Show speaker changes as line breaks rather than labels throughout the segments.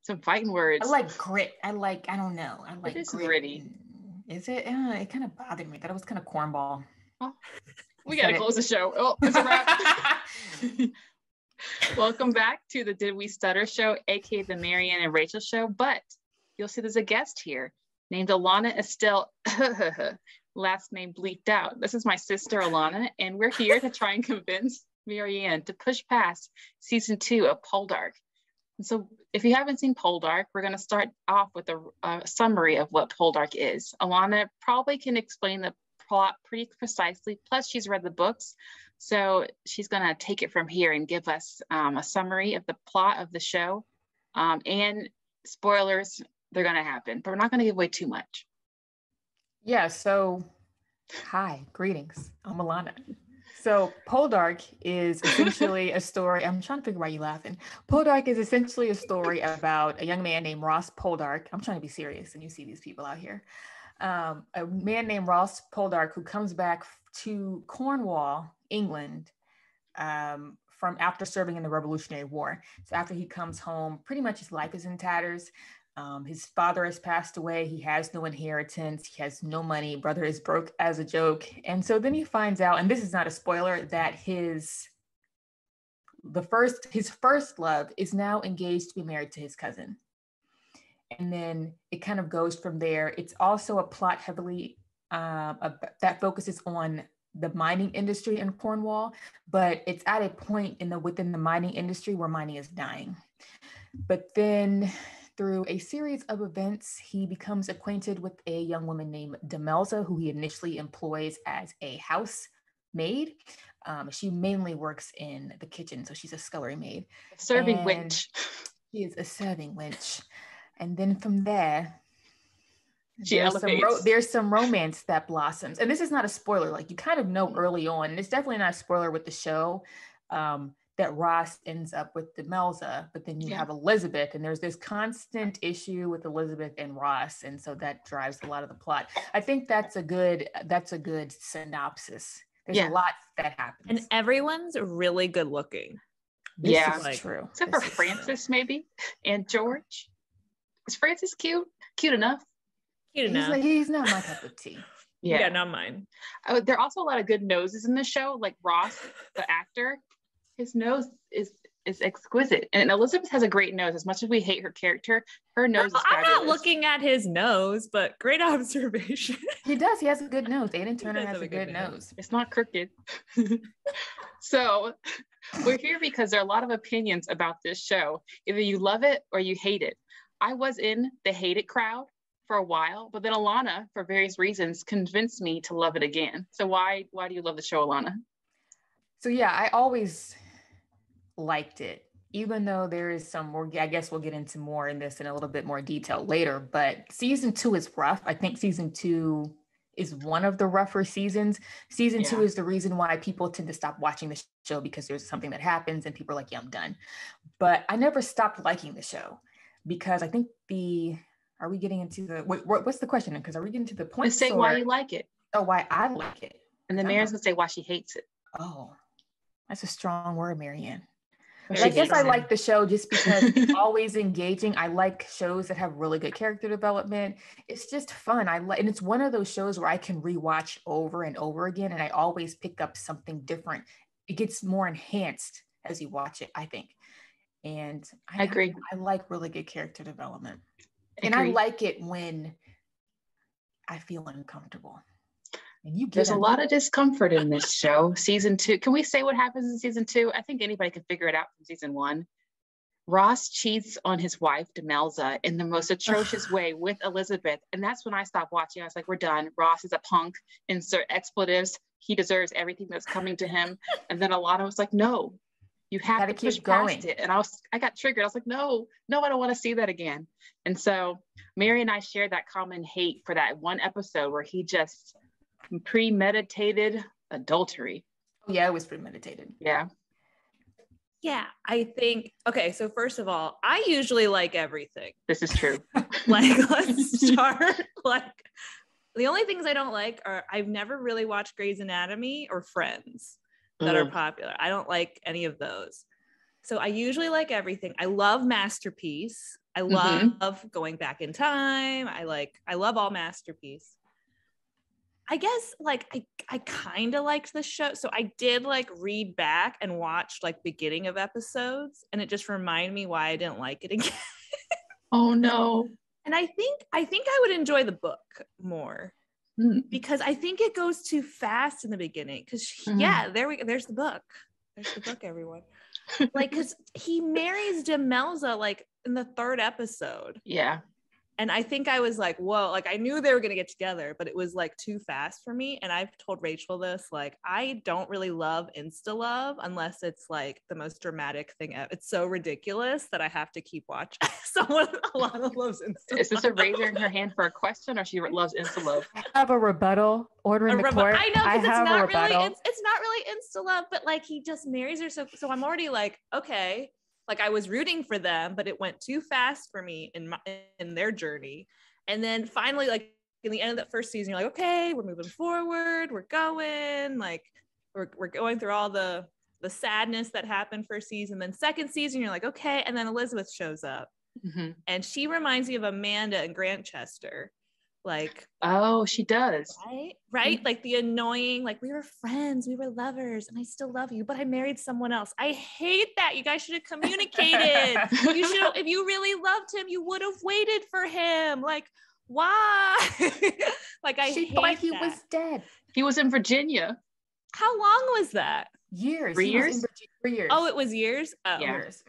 Some fighting
I
words.
like grit. I don't know. I like
It is
grit.
gritty.
Is it? It kind of bothered me. That it was kind of cornball.
Oh, we got to close the show. Oh, it's a wrap. Welcome back to the Did We Stutter show, aka the Marianne and Rachel show. But you'll see there's a guest here named Alana Estelle. Last name bleeped out. This is my sister Alana, and we're here to try and convince Marianne to push past season 2 of Poldark. And so if you haven't seen Poldark, we're going to start off with a summary of what Poldark is. Alana probably can explain the plot pretty precisely. Plus, she's read the books. So she's going to take it from here and give us a summary of the plot of the show. And spoilers, they're going to happen, but we're not going to give away too much.
Yeah, so hi, greetings. I'm Alana. So Poldark is essentially a story. I'm trying to figure why you're laughing. Poldark is essentially a story about a young man named Ross Poldark. I'm trying to be serious, and you see these people out here. A man named Ross Poldark who comes back to Cornwall, England, from after serving in the Revolutionary War. So after he comes home, pretty much his life is in tatters. His father has passed away. He has no inheritance. He has no money. Brother is broke as a joke. And so then he finds out, and this is not a spoiler, that his first love is now engaged to be married to his cousin. And then it kind of goes from there. It's also a plot heavily that focuses on the mining industry in Cornwall, but it's at a point within the mining industry where mining is dying. But then through a series of events, he becomes acquainted with a young woman named Demelza, who he initially employs as a housemaid. She mainly works in the kitchen, so she's a scullery maid.
Serving wench.
She is a serving wench. And then from there,
elevates.
There's some romance that blossoms. And this is not a spoiler. Like, you kind of know early on, and it's definitely not a spoiler with the show, that Ross ends up with Demelza, but then you have Elizabeth, and there's this constant issue with Elizabeth and Ross. And so that drives a lot of the plot. I think that's a good synopsis. There's a lot that happens.
And everyone's really good looking.
This is true.
Except for Francis, maybe, and George. Is Francis cute? Cute enough?
Cute enough.
He's not my cup of tea.
Yeah, not mine.
There are also a lot of good noses in the show. Like Ross, the actor, his nose is exquisite. And Elizabeth has a great nose. As much as we hate her character, her nose is fabulous.
I'm not looking at his nose, but great observation.
He does. He has a good nose. Aidan Turner has a good nose.
It's not crooked. So we're here because there are a lot of opinions about this show. Either you love it or you hate it. I was in the hate it crowd for a while, but then Alana, for various reasons, convinced me to love it again. So why do you love the show, Alana?
So yeah, I always liked it, even though there is some more. I guess we'll get into more in this in a little bit more detail later, but season 2 is rough. I think season 2 is one of the rougher seasons. Season 2 is the reason why people tend to stop watching the show, because there's something that happens and people are like, yeah, I'm done. But I never stopped liking the show, because I think are we getting into the, what's the question? Because are we getting to the point?
Say why you like it.
Oh, why I like it.
And then Marianne's gonna say why she hates it.
Oh, that's a strong word, Marianne. I guess I like the show just because it's always engaging. I like shows that have really good character development. It's just fun. And it's one of those shows where I can rewatch over and over again, and I always pick up something different. It gets more enhanced as you watch it, I think. And
I agree.
I like really good character development. And I like it when I feel uncomfortable. And there's
a lot of discomfort in this show. Season 2. Can we say what happens in season 2? I think anybody can figure it out from season 1. Ross cheats on his wife, Demelza, in the most atrocious way with Elizabeth. And that's when I stopped watching. I was like, we're done. Ross is a punk. Insert expletives. He deserves everything that's coming to him. And then Alana was like, no, you have to push past it. And I got triggered. I was like, no, I don't want to see that again. And so Mary and I shared that common hate for that one episode where he just premeditated adultery.
Yeah, it was premeditated.
Yeah, I think, okay, so first of all, I usually like everything.
This is true.
Let's start. The only things I don't like are, I've never really watched Grey's Anatomy or Friends that are popular. I don't like any of those. So I usually like everything. I love Masterpiece. I love Going Back in Time. I love all Masterpiece. I guess like I kind of liked the show. So I did like read back and watch like beginning of episodes, and it just reminded me why I didn't like it again.
Oh no.
And I think I would enjoy the book more because I think it goes too fast in the beginning. Because there's the book. There's the book, everyone. Like, because he marries Demelza like in the 3rd episode.
Yeah.
And I think I was like, whoa, like I knew they were going to get together, but it was like too fast for me. And I've told Rachel this, like, I don't really love Insta love unless it's like the most dramatic thing ever. It's so ridiculous that I have to keep watching. Alana loves Insta.
Is this a raising her hand for a question, or she loves Insta love?
I have a rebuttal ordering the court.
I know, because it's not really Insta love, but like he just marries her. So I'm already like, okay. Like I was rooting for them, but it went too fast for me in their journey. And then finally, like in the end of that first season, you're like, okay, we're moving forward. We're going, like we're going through all the sadness that happened first season. Then second season, you're like, okay. And then Elizabeth shows up, and she reminds me of Amanda in Grantchester. Like,
oh, she does.
Right? Like the annoying, like we were friends, we were lovers, and I still love you, but I married someone else. I hate that. You guys should have communicated. You should have, if you really loved him, you would have waited for him. Like, why? Like I hate
thought he
that.
was dead.
He was in Virginia.
How long was that?
Years.
3 years?
3 years.
Oh, it was years? Oh.
Yeah.
Years.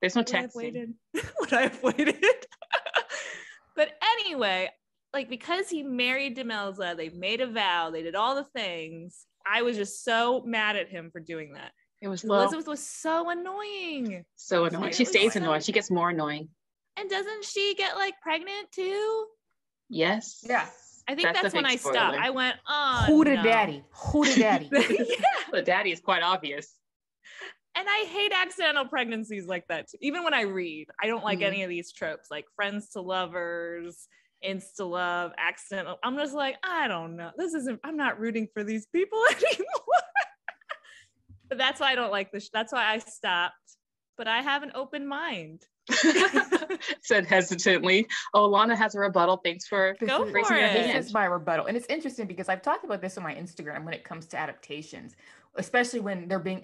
There's no
Would I have
texting.
waited? Would I have waited? But anyway, like because he married Demelza, they made a vow, they did all the things. I was just so mad at him for doing that.
It was
Elizabeth was so annoying.
So annoying. She stays annoying. She gets more annoying.
And doesn't she get like pregnant too?
Yes.
Yeah.
I think that's when I stopped. I went, oh,
Who the
no.
daddy? Who the daddy?
Yeah.
The daddy is quite obvious.
And I hate accidental pregnancies like that too. Even when I read, I don't like any of these tropes, like friends to lovers, insta love, accidental. I'm just like, I don't know. I'm not rooting for these people anymore. But that's why I don't like this. That's why I stopped. But I have an open mind.
Said hesitantly. Oh, Lana has a rebuttal. Thanks for
Go
raising
for
your
it.
hand.
This is my rebuttal. And it's interesting because I've talked about this on my Instagram when it comes to adaptations, especially when they're being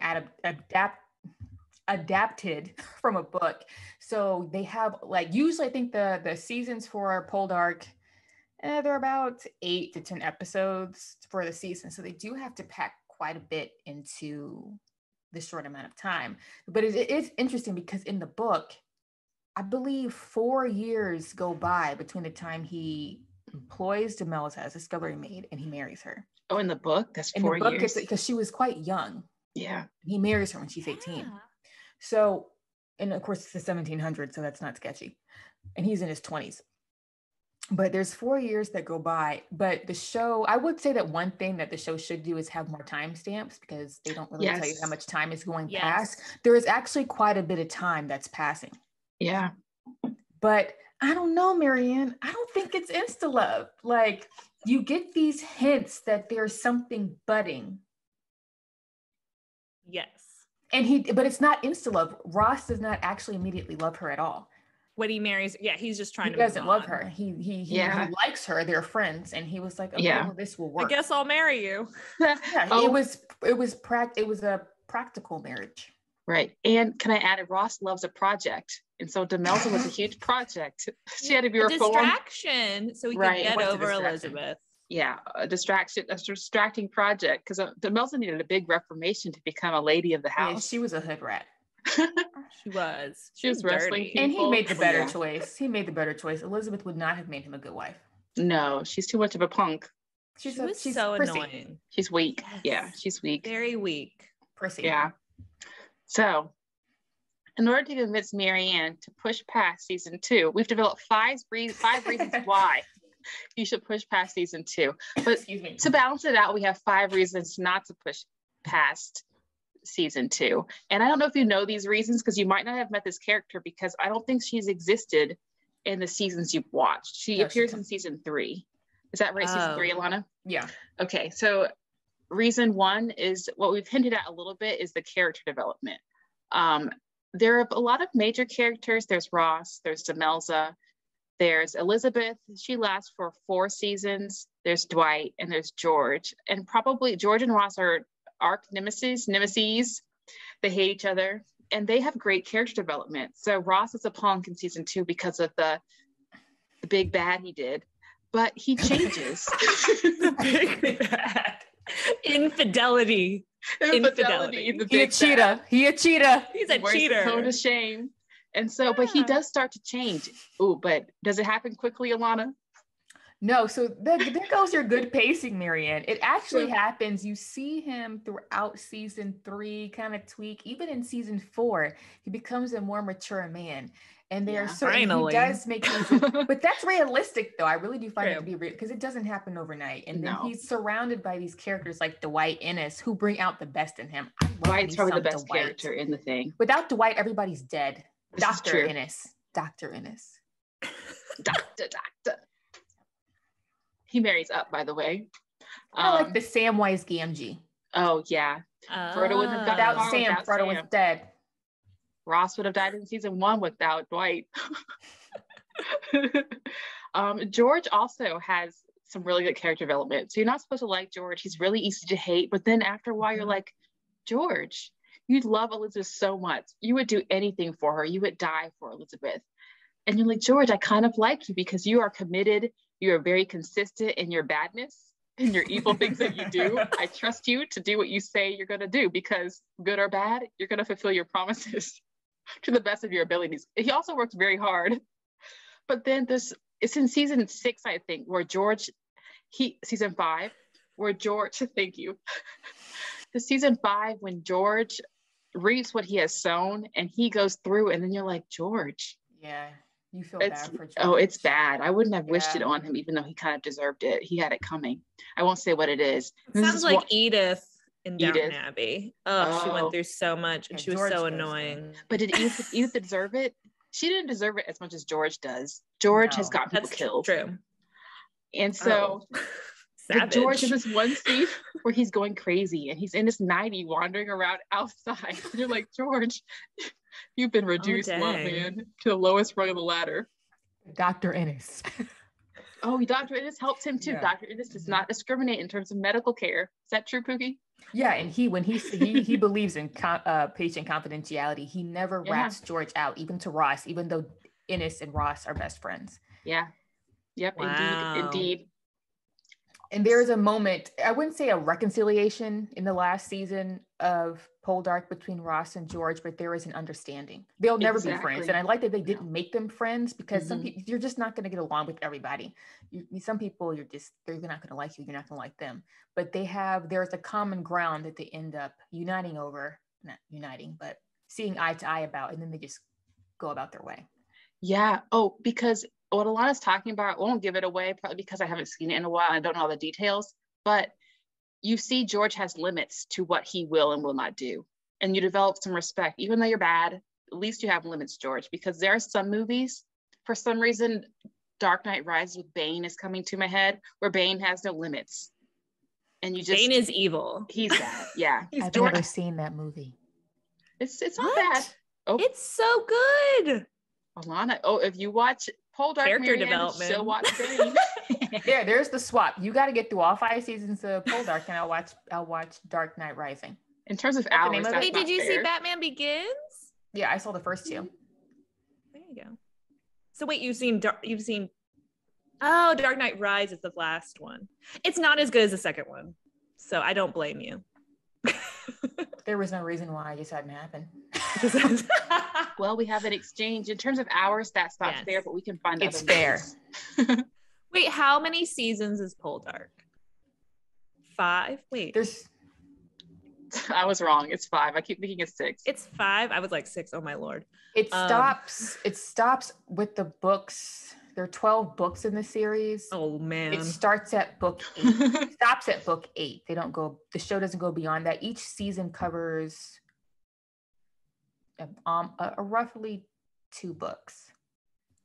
adapted from a book. So they have like, usually I think the seasons for Poldark, they're about 8 to 10 episodes for the season. So they do have to pack quite a bit into this short amount of time. But it is interesting because in the book, I believe 4 years go by between the time he employs Demelza as a scullery maid and he marries her.
Oh, in the book? That's 4
in the book,
years.
Because she was quite young.
Yeah.
He marries her when she's 18. So, and of course it's the 1700s, so that's not sketchy. And he's in his 20s. But there's 4 years that go by. But the show, I would say that one thing that the show should do is have more timestamps because they don't really tell you how much time is going past. There is actually quite a bit of time that's passing.
Yeah.
But I don't know, Marianne. I don't think it's insta love. Like you get these hints that there's something budding.
Yes.
But it's not insta love. Ross does not actually immediately love her at all.
When he marries, he's just trying to.
He doesn't love her. He likes her. They're friends, and he was like, "Okay, well, this will work."
I guess I'll marry you.
It was a practical marriage.
Right. And can I add, Ross loves a project, and so Demelza was a huge project. She had to be reformed.
Distraction, so we could get over Elizabeth.
Yeah, a distracting project because Demelza needed a big reformation to become a lady of the house.
Yeah, she was a hood rat.
She was
wrestling people.
And he made the better choice. He made the better choice. Elizabeth would not have made him a good wife.
No, she's too much of a punk.
She's so prissy. Annoying.
She's weak.
Yes.
Yeah, she's weak.
Very weak.
Prissy.
Yeah. So, in order to convince Marianne to push past season 2, we've developed five reasons why you should push past season 2. But to balance it out, we have 5 reasons not to push past season 2. And I don't know if you know these reasons because you might not have met this character because I don't think she's existed in the seasons you've watched. She appears in season 3. Is that right? Season 3, Alana?
Yeah.
Okay. So reason 1 is what we've hinted at a little bit is the character development. There are a lot of major characters. There's Ross, there's Demelza, there's Elizabeth. She lasts for 4 seasons. There's Dwight, and there's George. And probably George and Ross are arch nemesis. They hate each other, and they have great character development. So Ross is a punk in season 2 because of the big bad he did, but he changes.
The big bad. Infidelity.
He a cheater. He's a cheater.
Code of shame. And so, but he does start to change. Oh, but does it happen quickly, Alana?
No, so there goes your good pacing, Marianne. It actually happens. You see him throughout season 3 kind of tweak. Even in season 4, he becomes a more mature man. And there are certain, he does make these, but that's realistic though. I really do find it to be real because it doesn't happen overnight. And then he's surrounded by these characters like Dwight Ennis who bring out the best in him.
Dwight's probably the best character in the thing.
Without Dwight, everybody's dead. Dr. Ennis.
Doctor. He marries up, by the way.
I like the Samwise Gamgee.
Oh yeah. Frodo wouldn't have got
without Sam. Frodo was dead.
Ross would have died in season 1 without Dwight. George also has some really good character development. So you're not supposed to like George. He's really easy to hate. But then after a while, you're like, George, you love Elizabeth so much. You would do anything for her. You would die for Elizabeth. And you're like, George, I kind of like you because you are committed. You are very consistent in your badness and your evil things that you do. I trust you to do what you say you're going to do because good or bad, you're going to fulfill your promises to the best of your abilities. He also works very hard. But then it's in season 6, I think, where season 5, where George, thank you. The season 5, when George reaps what he has sown and he goes through, and then you're like, George.
Yeah, you feel bad for George.
Oh, it's bad. I wouldn't have wished it on him, even though he kind of deserved it. He had it coming. I won't say what it is.
It sounds like Edith in Downton Abbey. Oh, she went through so much and she was so annoying.
But did Edith deserve it? She didn't deserve it as much as George does. George has gotten people killed.
True.
And so George has this one scene where he's going crazy and he's in his 90 wandering around outside. And you're like, George, you've been reduced, man, to the lowest rung of the ladder.
Dr. Ennis.
Oh, Dr. Ennis helps him too. Yeah. Dr. Ennis does not discriminate in terms of medical care. Is that true, Pookie?
Yeah, and he believes in patient confidentiality. He never rats George out, even to Ross, even though Ennis and Ross are best friends.
Yeah. Yep. Wow. Indeed.
And there is a moment, I wouldn't say a reconciliation in the last season of Poldark between Ross and George, but there is an understanding. They'll never be friends. And I like that they didn't make them friends because some people, you're just not going to get along with everybody. Some people, they're not going to like you. You're not going to like them. But there's a common ground that they end up uniting over, not uniting, but seeing eye to eye about, and then they just go about their way.
Yeah. Oh, because what Alana's talking about, I won't give it away, probably because I haven't seen it in a while. I don't know all the details, but you see George has limits to what he will and will not do. And you develop some respect, even though you're bad, at least you have limits, George, because there are some movies, for some reason, Dark Knight Rises with Bane is coming to my head, where Bane has no limits. And Bane
is evil.
He's bad. Yeah.
I've never seen that movie.
It's not bad.
Oh. It's so good.
Alana, if you watch Poldark,
character development,
she'll watch Bane.
There's the swap. You got to get through all 5 seasons of Poldark, and I'll watch Dark Knight Rising.
In terms of hours,
wait, did you see Batman Begins?
Yeah, I saw the first 2.
There you go. So wait, you've seen Dark Knight Rise is the last one. It's not as good as the second one, so I don't blame you.
There was no reason why this hadn't happened.
Well, we have an exchange in terms of hours. That's not fair, but we can find
it's fair.
Wait, how many seasons is Poldark? 5? Wait,
I was wrong. It's 5. I keep thinking it's 6.
It's 5. I was like 6. Oh my lord.
It stops with the books. There are 12 books in the series.
Oh man.
It starts at book 8. It stops at book 8. The show doesn't go beyond that. Each season covers roughly 2 books.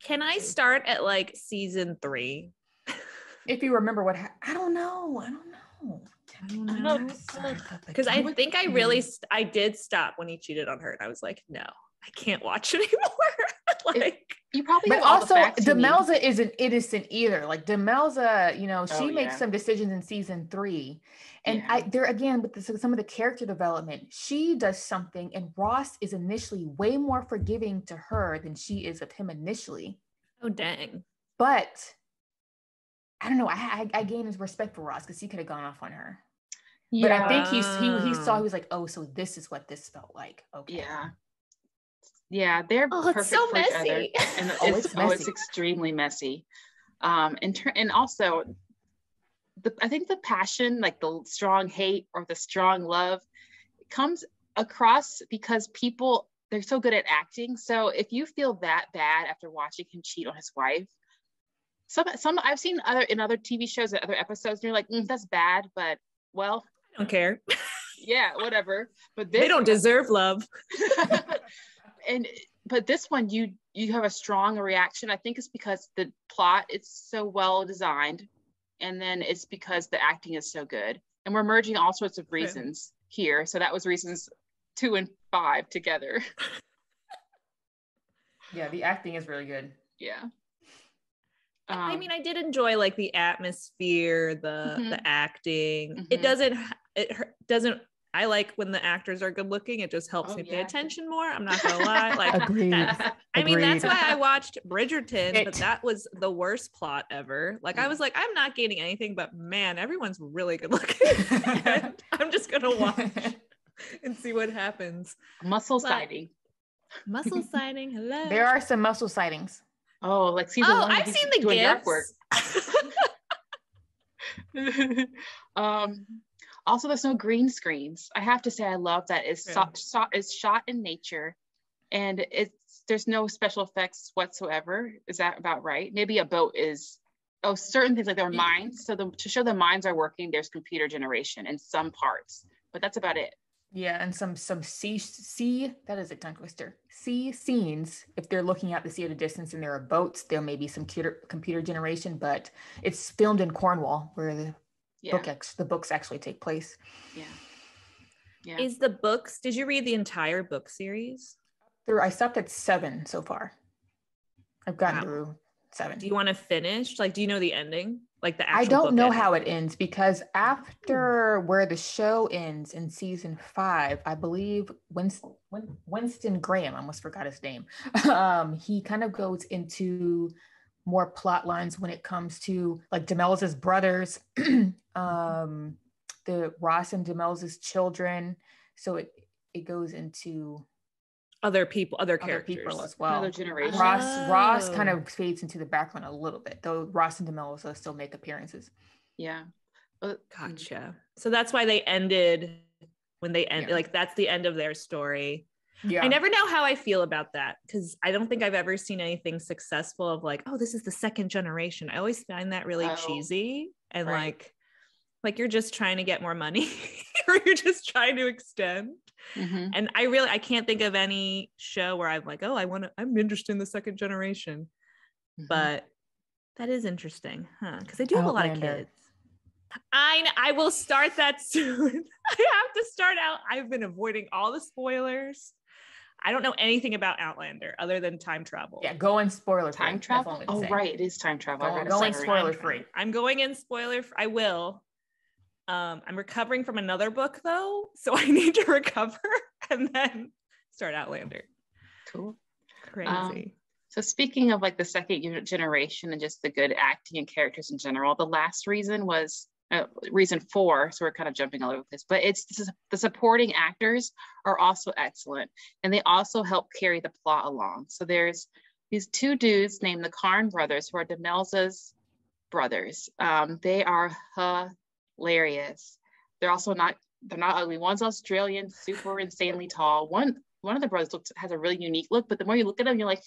Can I start at like season 3?
If you remember I don't know.
I don't know. Because I think I really, I did stop when he cheated on her. And I was like, no, I can't watch anymore. Like,
you probably
but
have all
also
the facts
Demelza isn't innocent either. Like Demelza, you know, she makes
yeah.
some decisions in season 3. And there again, with some of the character development, she does something and Ross is initially way more forgiving to her than she is of him initially.
Oh, dang.
But I don't know. I gained his respect for Ross because he could have gone off on her. Yeah. But I think he saw, he was like, oh, so this is what this felt like. Okay.
Yeah. Yeah, they're perfect
so
for
messy.
each other. And it's extremely messy. And also I think the passion, like the strong hate or the strong love, comes across because people, they're so good at acting. So if you feel that bad after watching him cheat on his wife, some I've seen in other TV shows and other episodes, and you're like, that's bad, but well,
I don't care.
Yeah, whatever. But
they don't deserve love.
But this one, you have a strong reaction. I think it's because the plot is so well designed, and then it's because the acting is so good, and we're merging all sorts of reasons here. So that was reasons 2 and 5 together.
Yeah, the acting is really good.
Yeah.
I mean, I did enjoy like the atmosphere, the acting. It doesn't. I like when the actors are good looking. It just helps me pay attention more. I'm not gonna lie. Like,
Agreed.
I mean, that's why I watched Bridgerton, but that was the worst plot ever. Like, I was like, I'm not gaining anything, but man, everyone's really good looking. I'm just gonna watch and see what happens.
Muscle sighting.
Hello.
There are some muscle sightings.
Oh, like season 1.
I've seen the
gifts. Also, there's no green screens. I have to say, I love that it's shot in nature, and there's no special effects whatsoever. Is that about right? Maybe a boat is. Oh, certain things like there are mines. So to show the mines are working, there's computer generation in some parts, but that's about it.
Yeah, and some sea that is a tongue twister. Sea scenes. If they're looking out to sea at a distance and there are boats, there may be some computer generation, but it's filmed in Cornwall, where the books actually take place.
Yeah.
Is the books? Did you read the entire book series?
I stopped at 7 so far. I've gotten through 7.
Do you want to finish? Like, do you know the ending? Like the actual
I don't know
ending?
how it ends, because after where the show ends in season 5, I believe Winston Graham, I almost forgot his name. He kind of goes into more plot lines when it comes to like Demelza's brothers, the Ross and Demelza's children. So it goes into
other people, other
characters,
people
as well.
Another generation.
Ross kind of fades into the background a little bit, though Ross and Demelza still make appearances.
Yeah.
Gotcha. So that's why they ended when they ended. Like, that's the end of their story. Yeah. I never know how I feel about that, because I don't think I've ever seen anything successful of like, oh, this is the second generation. I always find that really cheesy and like you're just trying to get more money or you're just trying to extend. And I can't think of any show where I'm like, oh, I'm interested in the second generation. But that is interesting, huh? Because I do have a lot of kids. I will start that soon. I have to start out. I've been avoiding all the spoilers. I don't know anything about Outlander other than time travel.
Yeah, go in spoiler free.
Time travel? Oh, right. It is time travel.
Go in spoiler free.
I'm going in spoiler free. I will. I'm recovering from another book though, so I need to recover and then start Outlander.
Cool.
Crazy.
So speaking of like the second generation and just the good acting and characters in general, the last reason was reason 4, so we're kind of jumping all over this, but the supporting actors are also excellent, and they also help carry the plot along. So there's these 2 dudes named the Carn brothers, who are Demelza's brothers. They are hilarious. They're not ugly. One's Australian, super insanely tall. One of the brothers has a really unique look, but the more you look at him, you're like,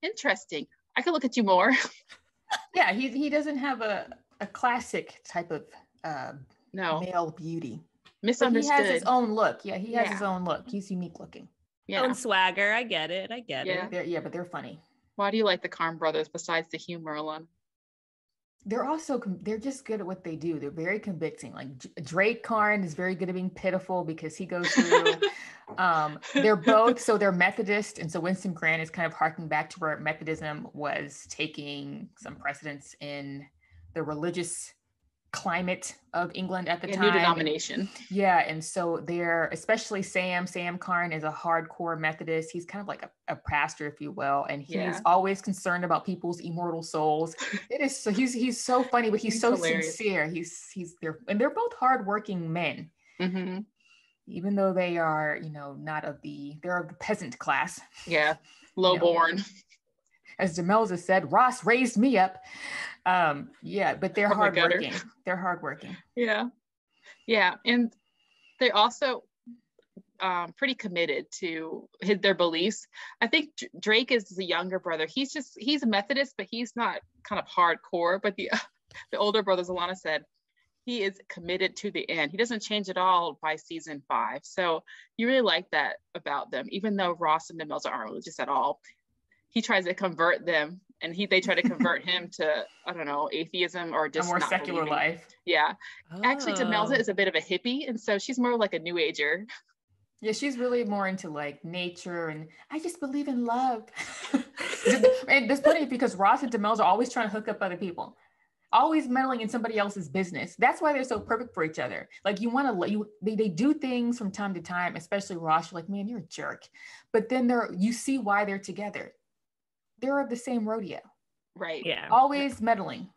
interesting. I could look at you more.
Yeah, he doesn't have a classic type of male beauty.
Misunderstood.
But he has his own look. Yeah, he has his own look. He's unique looking.
Yeah.
Own swagger. I get it.
But they're funny.
Why do you like the Carn brothers besides the humor alone?
they're just good at what they do. They're very convicting. Like Drake Karn is very good at being pitiful because he goes through they're Methodist, and so Winston Grant is kind of harking back to where Methodism was taking some precedence in the religious climate of England at the time.
New denomination.
And so they're, especially Sam Karn is a hardcore Methodist. He's kind of like a pastor, if you will, and he's always concerned about people's immortal souls. It is so he's so funny, but he's so hilarious. Sincere. They're both hardworking men. Mm-hmm. Even though they are, they're of the peasant class.
Yeah, lowborn.
As Demelza said, Ross raised me up. But they're hardworking. They're hardworking.
Yeah, and they're also pretty committed to their beliefs. I think Drake is the younger brother. He's a Methodist, but he's not kind of hardcore. But the older brother, as Alana said, he is committed to the end. He doesn't change at all by season 5. So you really like that about them, even though Ross and Demelza aren't religious at all. He tries to convert them, and they try to convert him to, I don't know, atheism or just
a more secular
believing.
Life.
Yeah. Actually, Demelza is a bit of a hippie, and so she's more like a new ager.
Yeah, she's really more into like nature, and I just believe in love. And it's funny because Ross and Demelza are always trying to hook up other people, always meddling in somebody else's business. That's why they're so perfect for each other. Like they do things from time to time, especially Ross. You're like, man, you're a jerk. But then you see why they're together. They're of the same rodeo.
Right.
Yeah.
Always meddling.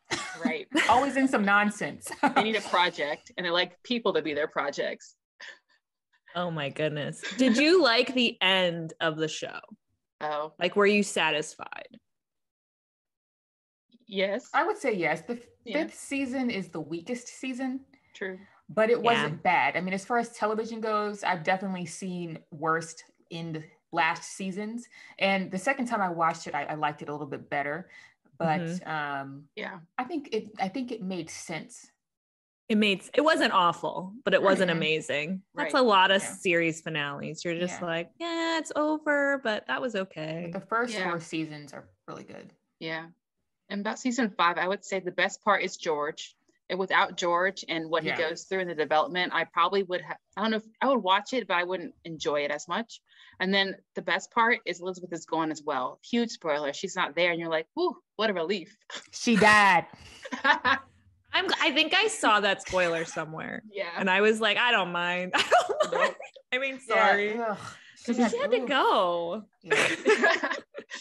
Right.
Always in some nonsense.
They need a project, and they like people to be their projects.
Oh my goodness. Did you like the end of the show?
Oh.
Like, were you satisfied?
Yes.
I would say yes. The fifth season is the weakest season.
True.
But it wasn't bad. I mean, as far as television goes, I've definitely seen worst in the last seasons. And the second time I watched it, I liked it a little bit better. But I think it made sense.
It wasn't awful, but it wasn't amazing. That's a lot of series finales. You're just like, it's over, but that was okay.
But the first 4 seasons are really good.
Yeah. And about season 5, I would say the best part is George. And without George and what he goes through in the development, I probably would have, I don't know if I would watch it, but I wouldn't enjoy it as much. And then the best part is Elizabeth is gone as well. Huge spoiler. She's not there. And you're like, whoo, what a relief.
She died.
I think I saw that spoiler somewhere.
Yeah.
And I was like, I don't mind. I mean, sorry.
Yeah.
She had to go. Yeah.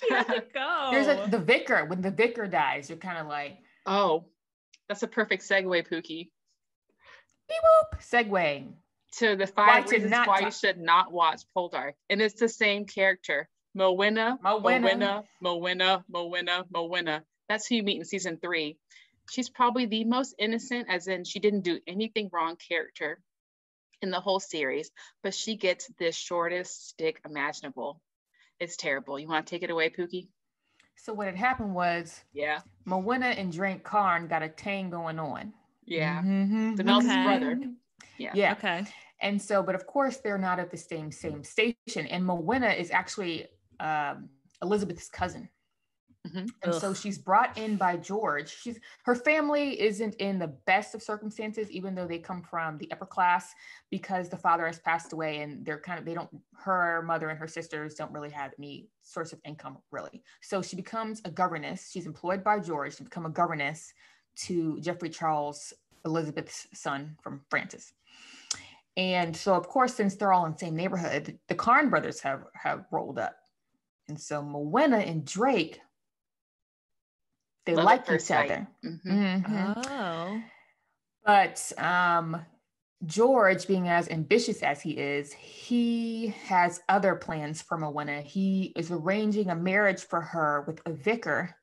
She had to go.
There's the vicar. When the vicar dies, you're kind of like,
oh, that's a perfect segue, Pookie.
Beep boop. Segue
to the 5 reasons why you should not watch Poldark. And it's the same character. Mowena. That's who you meet in season 3. She's probably the most innocent, as in she didn't do anything wrong character in the whole series, but she gets the shortest stick imaginable. It's terrible. You want to take it away, Pookie?
So what had happened was, Mowena and Drake Karn got a tang going on.
Yeah. Mm-hmm. Demelza's brother.
Yeah. Okay. And so, but of course they're not at the same station. And Mowena is actually Elizabeth's cousin. Mm-hmm. And so she's brought in by George. Her family isn't in the best of circumstances, even though they come from the upper class, because the father has passed away, and her mother and her sisters don't really have any source of income, really. So she becomes a governess. She's employed by George to become a governess to Geoffrey Charles, Elizabeth's son from Francis. And so, of course, since they're all in the same neighborhood, the Karn brothers have rolled up. And so Mowena and Drake, they like each other. Mm-hmm. Mm-hmm. Oh. But George, being as ambitious as he has other plans for Mowena. He is arranging a marriage for her with a vicar.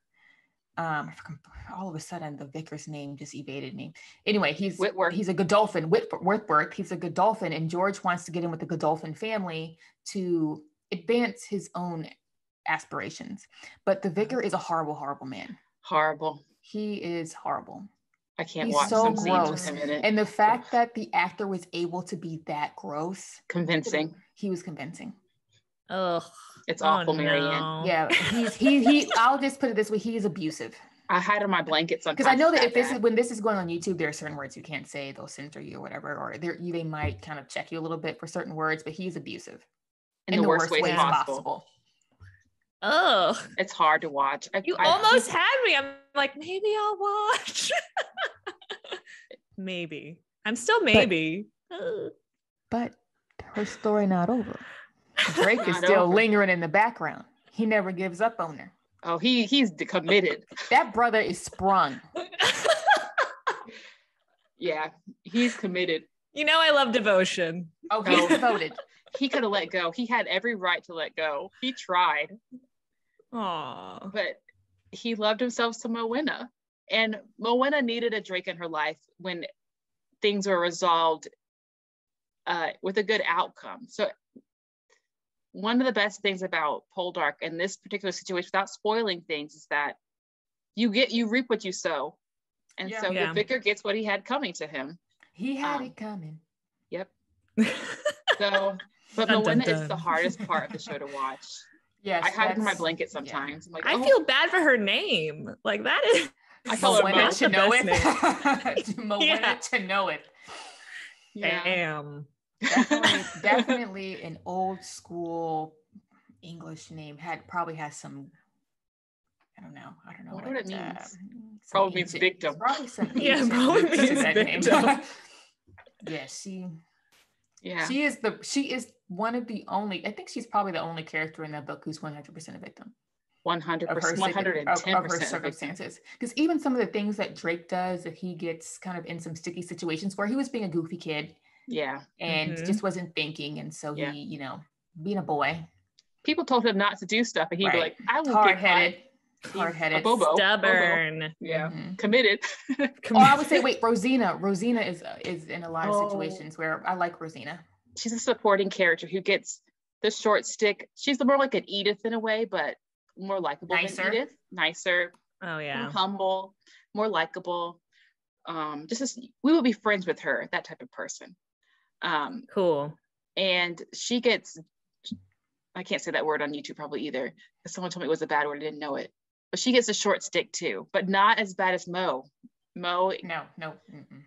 All of a sudden, the vicar's name just evaded me. Anyway, he's a Godolphin, Whitworth. He's a Godolphin, and George wants to get in with the Godolphin family to advance his own aspirations. But the vicar is a horrible, horrible man.
Horrible.
He is horrible.
I can't
He's
watch
so
some
gross.
scenes with him in it.
And the fact that the actor was able to be that gross.
Convincing.
He was convincing.
Ugh.
It's awful, Marianne.
Yeah, he I'll just put it this way, he is abusive.
I hide on my blanket sometimes.
Because I know that if this is when this is going on YouTube, there are certain words you can't say, they'll censor you or whatever, or they might kind of check you a little bit for certain words, but he's abusive
in the worst ways possible.
Oh,
it's hard to watch.
You almost had me. I'm like, maybe I'll watch. Maybe. I'm still maybe.
But her story not over. Drake is still lingering in the background. He never gives up on her.
Oh, he's committed.
That brother is sprung.
Yeah, he's committed.
You know, I love devotion.
Oh, he's devoted.
He could have let go. He had every right to let go. He tried.
Aww.
But he loved himself some Mowena. And Mowena needed a Drake in her life when things were resolved with a good outcome. So one of the best things about Poldark in this particular situation, without spoiling things, is that you reap what you sow. And so the vicar gets what he had coming to him.
He had it coming.
Yep. So, but Mowena is the hardest part of the show to watch. Yes, I hide in my blanket sometimes.
Yeah. I'm like, I feel bad for her name. Like that is.
I call her Mowena to know it. Mowena to know it.
Yeah. Damn.
Definitely an old school English name probably has some. I don't know
what it means. Probably means victim.
Probably some.
Probably means victim.
She is one of the only. I think she's probably the only character in that book who's 100% a victim.
100%, 110%
of her circumstances. Because even some of the things that Drake does, that he gets kind of in some sticky situations where he was being a goofy kid.
Yeah.
And just wasn't thinking. And so he, being a boy.
People told him not to do stuff. And he'd be like, I will
hard-headed.
Stubborn.
Yeah. Committed.
Oh, I would say, wait, Rosina. Rosina is in a lot of situations where I like Rosina.
She's a supporting character who gets the short stick. She's more like an Edith in a way, but more likable than Edith. Nicer.
Oh yeah.
More humble, more likable. We will be friends with her, that type of person.
Cool.
And she gets, I can't say that word on YouTube probably either, because someone told me it was a bad word, I didn't know it. But she gets a short stick too, but not as bad as Mo. No. Mm-mm.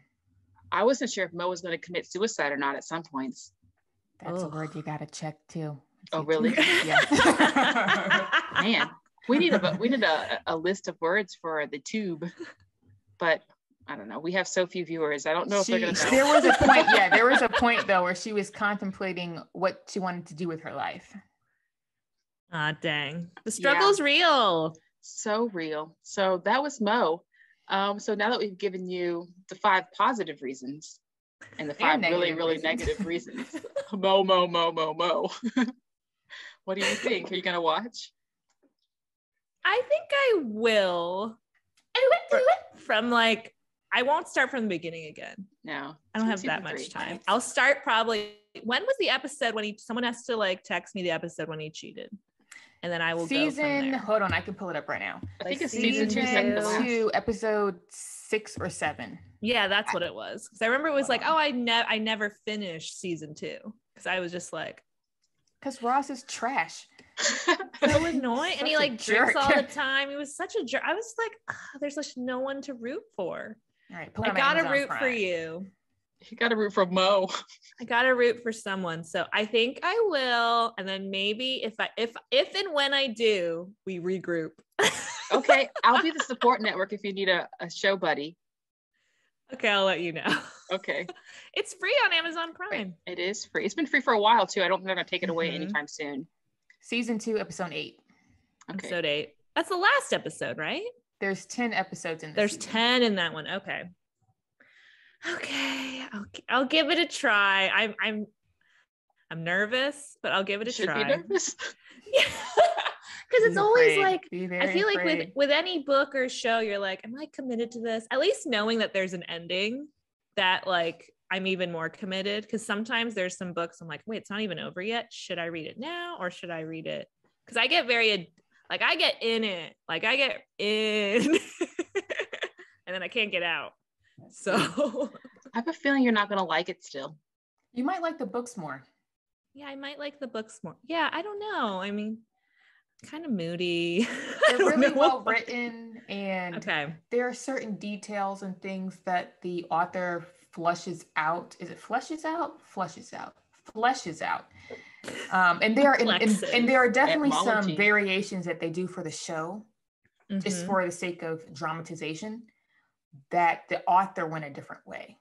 I wasn't sure if Mo was going to commit suicide or not at some points.
That's a word you got to check too.
Oh, really? Yeah. Man, we need a list of words for the tube, but I don't know. We have so few viewers. I don't know if they're going to know.
There was a point though where she was contemplating what she wanted to do with her life.
Ah, dang. The struggle's real.
So real. So that was Mo. So now that we've given you the 5 positive reasons and the 5 really, really negative reasons, Mo. What do you think? Are you going to watch?
I think I will. From like, I won't start from the beginning again.
No.
I don't have that much time. I'll start probably, when was the episode when someone has to like text me the episode when he cheated? And then I will go from there.
Hold on, I can pull it up right now.
I think it's season 2,
episode 6 or 7.
Yeah, that's what it was. Because I remember it was like, I never finished season 2. Because I was just like,
because Ross is trash.
So annoying, and he like drinks all the time. He was such a jerk. I was like, there's like no one to root for.
All right,
I gotta root for you.
You gotta root for Mo.
I gotta root for someone. So I think I will, and then maybe if and when I do, we regroup.
Okay, I'll be the support network if you need a show buddy.
Okay, I'll let you know.
Okay.
It's free on Amazon Prime.
It is free. It's been free for a while too. I don't think they're gonna take it away anytime soon.
Season 2, episode 8.
Okay.
Episode 8. That's the last episode, right?
There's 10 episodes in this.
There's
season.
10 in that one. Okay. I'll give it a try. I'm nervous, but I'll give it a try.
Be nervous.
Yeah. Because it's always like, I feel like
afraid.
with any book or show, you're like, am I committed to this? At least knowing that there's an ending, that like I'm even more committed. Because sometimes there's some books I'm like, wait, it's not even over yet. Should I read it now or should I read it? Because I get I get in it. Like I get in and then I can't get out. So
I have a feeling you're not going to like it still.
You might like the books more.
Yeah, I might like the books more. Yeah, I don't know. I mean, kind of moody.
They're really well written, and
okay.
there are certain details and things that the author flushes out. Is it flushes out? Flushes out. Fleshes out. And there are definitely some variations that they do for the show, just for the sake of dramatization, that the author went a different way.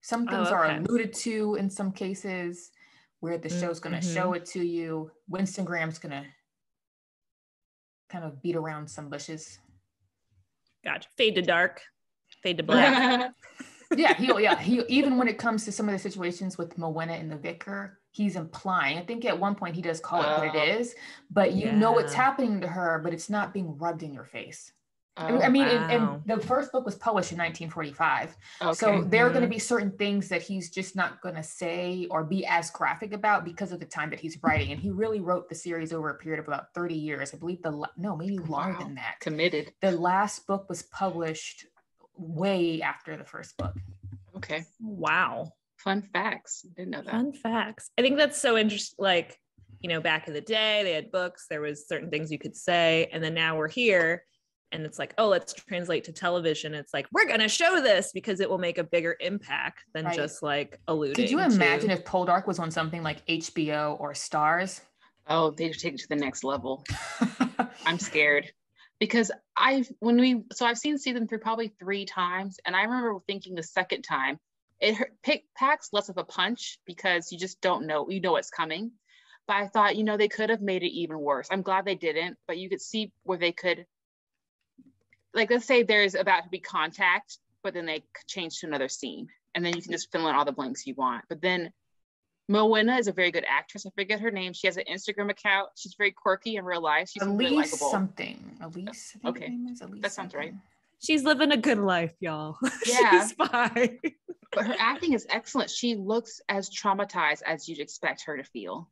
Some things are alluded to in some cases where the show's going to show it to you. Winston Graham's going to kind of beat around some bushes.
Gotcha. Fade to dark, fade to black.
He even when it comes to some of the situations with Morwenna and the vicar, he's implying, I think at one point he does call it what it is, but you know it's happening to her, but it's not being rubbed in your face. And the first book was published in 1945. So there are going to be certain things that he's just not going to say or be as graphic about because of the time that he's writing. And he really wrote the series over a period of about 30 years. I believe maybe longer than that.
Committed.
The last book was published way after the first book.
Okay.
Wow.
Fun facts. Didn't know that.
Fun facts. I think that's so interesting. Like, back in the day, they had books, there was certain things you could say. And then now we're here. And it's like, oh, let's translate to television. It's like, we're going to show this because it will make a bigger impact than just like alluding.
Could you imagine if Poldark was on something like HBO or Stars?
Oh, they'd take it to the next level. I'm scared because I've seen season 3 probably 3 times. And I remember thinking the second time, it packs less of a punch because you just don't know, what's coming. But I thought, they could have made it even worse. I'm glad they didn't, but you could see where they could, like, let's say there's about to be contact, but then they change to another scene. And then you can just fill in all the blanks you want. But then Morwenna is a very good actress. I forget her name. She has an Instagram account. She's very quirky in real life. She's really likable.
Elise.
Okay. Her name is Elise. That sounds right.
She's living a good life, y'all.
Yeah.
She's fine.
But her acting is excellent. She looks as traumatized as you'd expect her to feel.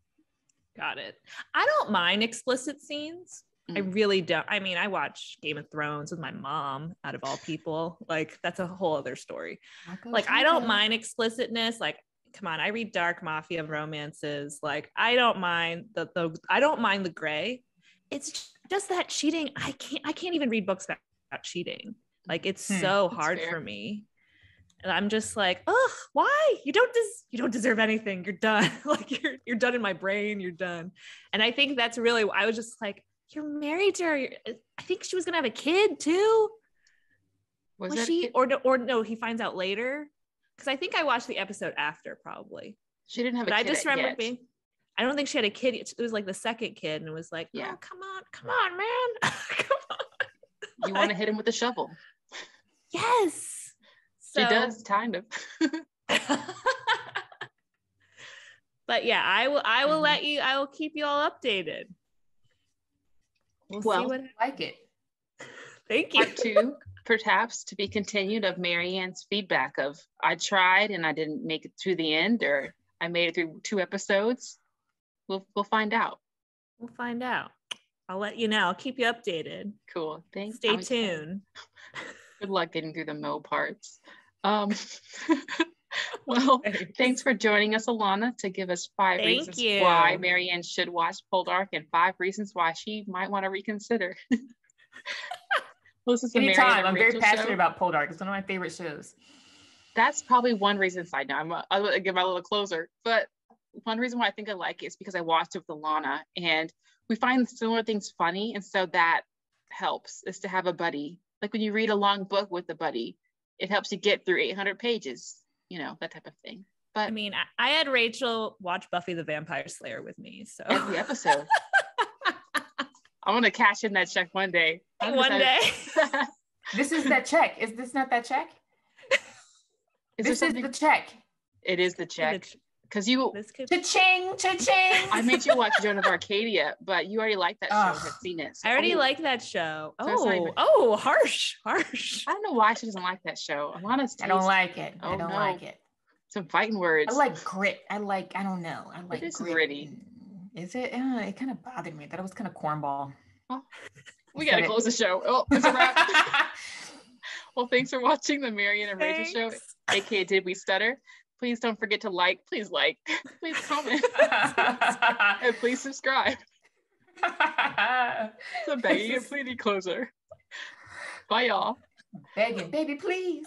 Got it. I don't mind explicit scenes. I really don't. I mean, I watch Game of Thrones with my mom, out of all people. Like, that's a whole other story. Like, I don't mind explicitness. Like, come on, I read dark mafia romances. Like, I don't mind I don't mind the gray. It's just that cheating. I can't even read books about cheating. Like, it's so hard for me. And I'm just like, oh, why? You don't deserve anything. You're done. Like, you're done in my brain. You're done. And I think that's really, I was just like, you're married to her. I think she was gonna have a kid too. Was she? Or no? He finds out later. Because I think I watched the episode after, probably.
She didn't have a kid.
I just remember I don't think she had a kid. It was like the second kid, and it was like, oh, come on, man, come on.
You want to hit him with a shovel?
Yes.
She does, kind of.
But yeah, I will let you. I will keep you all updated. We'll see what
I like it.
Thank you.
Part 2, perhaps to be continued, of Marianne's feedback of I tried and I didn't make it through the end, or I made it through 2 episodes. We'll find out.
We'll find out. I'll let you know. I'll keep you updated.
Cool. Thanks.
Stay tuned.
Good luck getting through the Mo parts. Well, thanks for joining us, Alana, to give us 5 reasons why Marianne should watch Poldark and 5 reasons why she might want to reconsider. Well, this is
anytime. I'm very passionate about Poldark. It's one of my favorite shows.
That's probably one reason. Side note, I'll give my little closer. But one reason why I think I like it is because I watched it with Alana, and we find similar things funny, and so that helps. Is to have a buddy. Like when you read a long book with a buddy, it helps you get through 800 pages. That type of thing. But
I mean, I had Rachel watch Buffy the Vampire Slayer with me, so
every episode. I want to cash in that check one day.
One day.
This is that check. Is this not that check? This is the check.
It is the check. Because you
cha-ching.
I made you watch Joan of Arcadia, but you already liked that show. Had seen it. So
I already like that show. So harsh.
I don't know why she doesn't like that show. Alana's taste.
I don't like it. I don't like it.
Some fighting words.
I like grit. I don't know. I like
it is
grit.
gritty.
Is it? It kind of bothered me. That it was kind of cornball.
Oh, we gotta close the show. Oh, it's a wrap. Well, thanks for watching the Marianne and Rachel show, aka Did We Stutter? Please don't forget to please comment, and please subscribe. So begging and pleading closer. Bye, y'all.
Begging, baby, please.